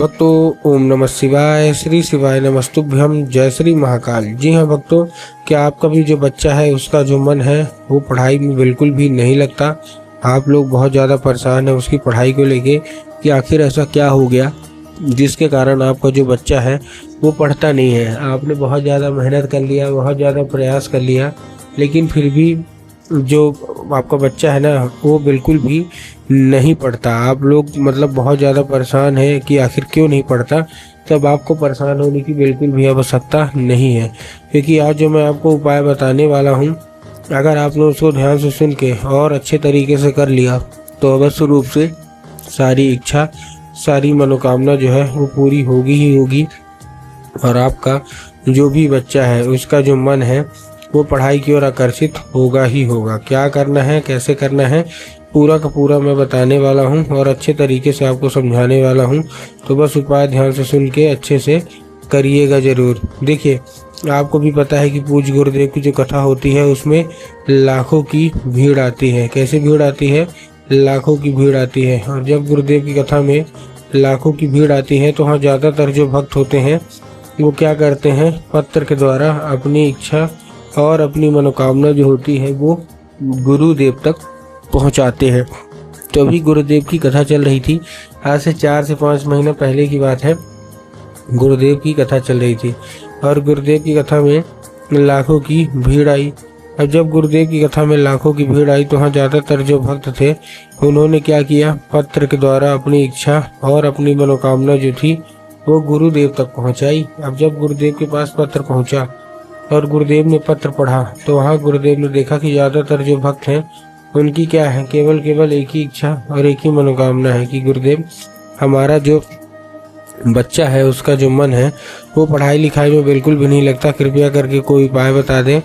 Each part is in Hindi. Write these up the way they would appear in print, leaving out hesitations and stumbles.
भक्तों, ओम नमः शिवाय, श्री शिवाय नमस्तुभ्यम, जय श्री महाकाल। जी हाँ भक्तों, क्या आपका भी जो बच्चा है उसका जो मन है वो पढ़ाई में बिल्कुल भी नहीं लगता। आप लोग बहुत ज़्यादा परेशान है उसकी पढ़ाई को लेके कि आखिर ऐसा क्या हो गया जिसके कारण आपका जो बच्चा है वो पढ़ता नहीं है। आपने बहुत ज़्यादा मेहनत कर लिया, बहुत ज़्यादा प्रयास कर लिया, लेकिन फिर भी जो आपका बच्चा है ना वो बिल्कुल भी नहीं पढ़ता। आप लोग मतलब बहुत ज़्यादा परेशान है कि आखिर क्यों नहीं पढ़ता। तब आपको परेशान होने की बिल्कुल भी आवश्यकता नहीं है, क्योंकि आज जो मैं आपको उपाय बताने वाला हूँ, अगर आप लोग उसको ध्यान से सुन के और अच्छे तरीके से कर लिया तो अवश्य रूप से सारी इच्छा, सारी मनोकामना जो है वो पूरी होगी ही होगी। और आपका जो भी बच्चा है उसका जो मन है वो पढ़ाई की ओर आकर्षित होगा ही होगा। क्या करना है, कैसे करना है, पूरा का पूरा मैं बताने वाला हूँ और अच्छे तरीके से आपको समझाने वाला हूँ। तो बस उपाय ध्यान से सुन के अच्छे से करिएगा ज़रूर। देखिए, आपको भी पता है कि पूज्य गुरुदेव की जो कथा होती है उसमें लाखों की भीड़ आती है। कैसे भीड़ आती है? लाखों की भीड़ आती है। और जब गुरुदेव की कथा में लाखों की भीड़ आती है तो वहाँ ज़्यादातर जो भक्त होते हैं वो क्या करते हैं, पत्र के द्वारा अपनी इच्छा और अपनी मनोकामना जो होती है वो गुरुदेव तक पहुंचाते हैं। तो अभी गुरुदेव की कथा चल रही थी, आज से 4 से 5 महीने पहले की बात है। गुरुदेव की कथा चल रही थी और गुरुदेव की कथा में लाखों की भीड़ आई। अब जब गुरुदेव की कथा में लाखों की भीड़ आई तो वहाँ ज़्यादातर जो भक्त थे उन्होंने क्या किया, पत्र के द्वारा अपनी इच्छा और अपनी मनोकामना जो थी वो गुरुदेव तक पहुँचाई। अब जब गुरुदेव के पास पत्र पहुँचा और गुरुदेव ने पत्र पढ़ा तो वहाँ गुरुदेव ने देखा कि ज़्यादातर जो भक्त हैं उनकी क्या है, केवल एक ही इच्छा और एक ही मनोकामना है कि गुरुदेव, हमारा जो बच्चा है उसका जो मन है वो पढ़ाई लिखाई में बिल्कुल भी नहीं लगता। कृपया करके कोई उपाय बता दें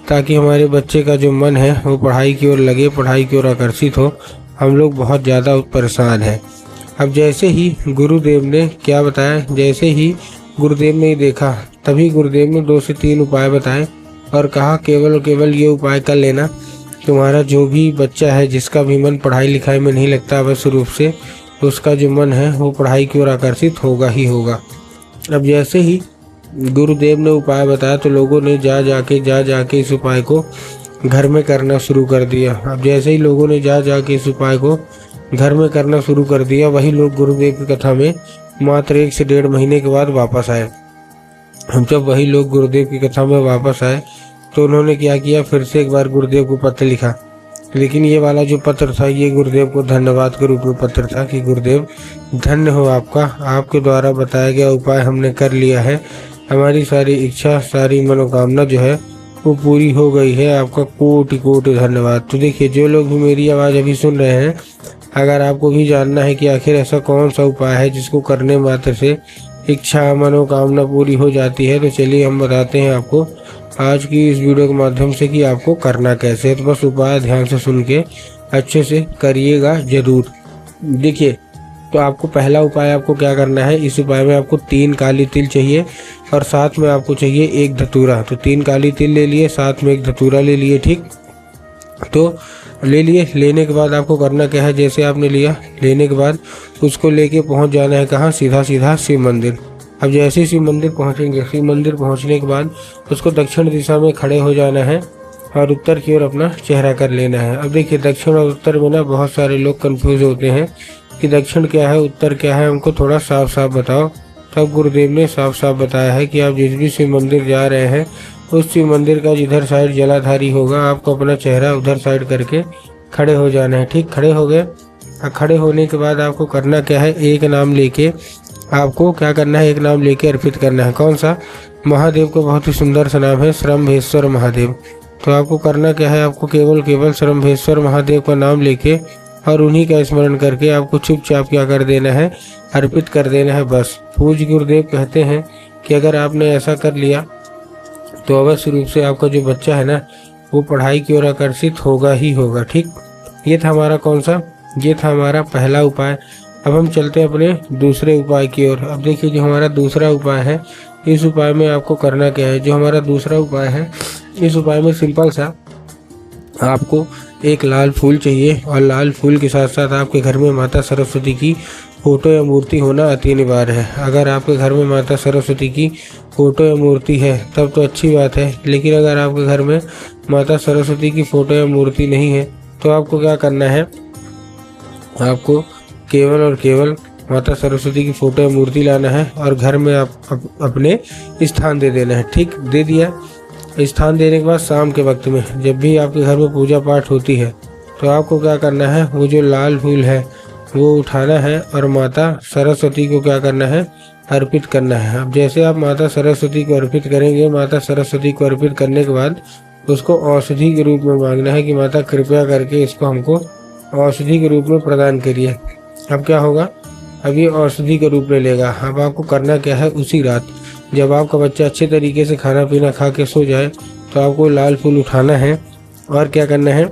ताकि हमारे बच्चे का जो मन है वो पढ़ाई की ओर लगे, पढ़ाई की ओर आकर्षित हो। हम लोग बहुत ज़्यादा परेशान हैं। अब जैसे ही गुरुदेव ने क्या बताया, जैसे ही गुरुदेव ने देखा तभी गुरुदेव ने 2 से 3 उपाय बताए और कहा केवल ये उपाय कर लेना, तुम्हारा जो भी बच्चा है जिसका भी मन पढ़ाई लिखाई में नहीं लगता, अवश्य रूप से उसका जो मन है वो पढ़ाई की ओर आकर्षित होगा ही होगा। अब जैसे ही गुरुदेव ने उपाय बताया तो लोगों ने जा जाके इस उपाय को घर में करना शुरू कर दिया। अब जैसे ही लोगों ने जा जाके इस उपाय को घर में करना शुरू कर दिया, वही लोग गुरुदेव की कथा में मात्र 1 से 1.5 महीने के बाद वापस आए। हम जब वही लोग गुरुदेव की कथा में वापस आए तो उन्होंने क्या किया, फिर से एक बार गुरुदेव को पत्र लिखा। लेकिन ये वाला जो पत्र था ये गुरुदेव को धन्यवाद के रूप में पत्र था कि गुरुदेव धन्य हो आपका, आपके द्वारा बताया गया उपाय हमने कर लिया है, हमारी सारी इच्छा, सारी मनोकामना जो है वो पूरी हो गई है, आपका कोटि कोटि धन्यवाद। तो देखिए, जो लोग भी मेरी आवाज़ अभी सुन रहे हैं, अगर आपको भी जानना है कि आखिर ऐसा कौन सा उपाय है जिसको करने मात्र से इच्छा मनोकामना पूरी हो जाती है, तो चलिए हम बताते हैं आपको आज की इस वीडियो के माध्यम से कि आपको करना कैसे है। तो बस उपाय ध्यान से सुन के अच्छे से करिएगा ज़रूर। देखिए, तो आपको पहला उपाय आपको क्या करना है, इस उपाय में आपको 3 काली तिल चाहिए और साथ में आपको चाहिए 1 धतूरा। तो 3 काली तिल ले लिए, साथ में 1 धतूरा ले लिए, ठीक। तो ले लिए, लेने के बाद आपको करना क्या है, जैसे आपने लिया, लेने के बाद उसको लेके पहुंच जाना है कहाँ, सीधा शिव मंदिर। अब जैसे शिव मंदिर पहुंचेंगे, शिव मंदिर पहुंचने के बाद उसको दक्षिण दिशा में खड़े हो जाना है और उत्तर की ओर अपना चेहरा कर लेना है। अब देखिए, दक्षिण और उत्तर में ना बहुत सारे लोग कंफ्यूज होते हैं कि दक्षिण क्या है, उत्तर क्या है, हमको थोड़ा साफ साफ बताओ। तब गुरुदेव ने साफ साफ बताया है कि आप जिस भी शिव मंदिर जा रहे हैं उस शिव मंदिर का जिधर साइड जलाधारी होगा आपको अपना चेहरा उधर साइड करके खड़े हो जाना है, ठीक। खड़े हो गए। खड़े होने के बाद आपको करना क्या है, एक नाम लेके आपको क्या करना है, एक नाम लेके अर्पित करना है। कौन सा? महादेव का बहुत ही सुंदर सा नाम है, श्रम्भेश्वर महादेव। तो आपको करना क्या है, आपको केवल श्रम्भेश्वर महादेव का नाम लेके और उन्हीं का स्मरण करके आपको चुपचाप क्या कर देना है, अर्पित कर देना है, बस। पूज्य गुरुदेव कहते हैं कि अगर आपने ऐसा कर लिया तो अवश्य रूप से आपका जो बच्चा है ना वो पढ़ाई की ओर आकर्षित होगा ही होगा, ठीक। ये था हमारा कौन सा, ये था हमारा पहला उपाय। अब हम चलते हैं अपने दूसरे उपाय की ओर। अब देखिए, जो हमारा दूसरा उपाय है, इस उपाय में आपको करना क्या है, जो हमारा दूसरा उपाय है इस उपाय में सिंपल सा आपको एक लाल फूल चाहिए और लाल फूल के साथ साथ आपके घर में माता सरस्वती की फोटो या मूर्ति होना अति अनिवार्य है। अगर आपके घर में माता सरस्वती की फोटो या मूर्ति है तब तो अच्छी बात है, लेकिन अगर आपके घर में माता सरस्वती की फोटो या मूर्ति नहीं है तो आपको क्या करना है, आपको केवल और केवल माता सरस्वती की फोटो या मूर्ति लाना है और घर में आप अपने स्थान दे देना है। ठीक, दे दिया। स्थान देने के बाद शाम के वक्त में जब भी आपके घर में पूजा पाठ होती है तो आपको क्या करना है, वो जो लाल फूल है वो उठाना है और माता सरस्वती को क्या करना है, अर्पित करना है। अब जैसे आप माता सरस्वती को अर्पित करेंगे, माता सरस्वती को अर्पित करने के बाद उसको औषधि के रूप में मांगना है कि माता कृपया करके इसको हमको औषधि के रूप में प्रदान करिए। अब क्या होगा, अब ये औषधि के रूप में लेगा। अब आपको करना क्या है, उसी रात जब आपका बच्चा अच्छे तरीके से खाना पीना खा के सो जाए तो आपको लाल फूल उठाना है और क्या करना है,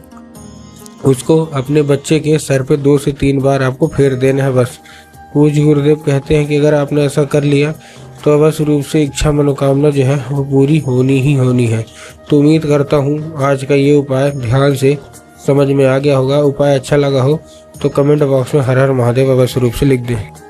उसको अपने बच्चे के सर पे 2 से 3 बार आपको फेर देना है बस। पूज्य गुरुदेव कहते हैं कि अगर आपने ऐसा कर लिया तो अवश्य रूप से इच्छा मनोकामना जो है वो पूरी होनी ही होनी है। तो उम्मीद करता हूँ आज का ये उपाय ध्यान से समझ में आ गया होगा। उपाय अच्छा लगा हो तो कमेंट बॉक्स में हर हर महादेव अवश्य रूप से लिख दें।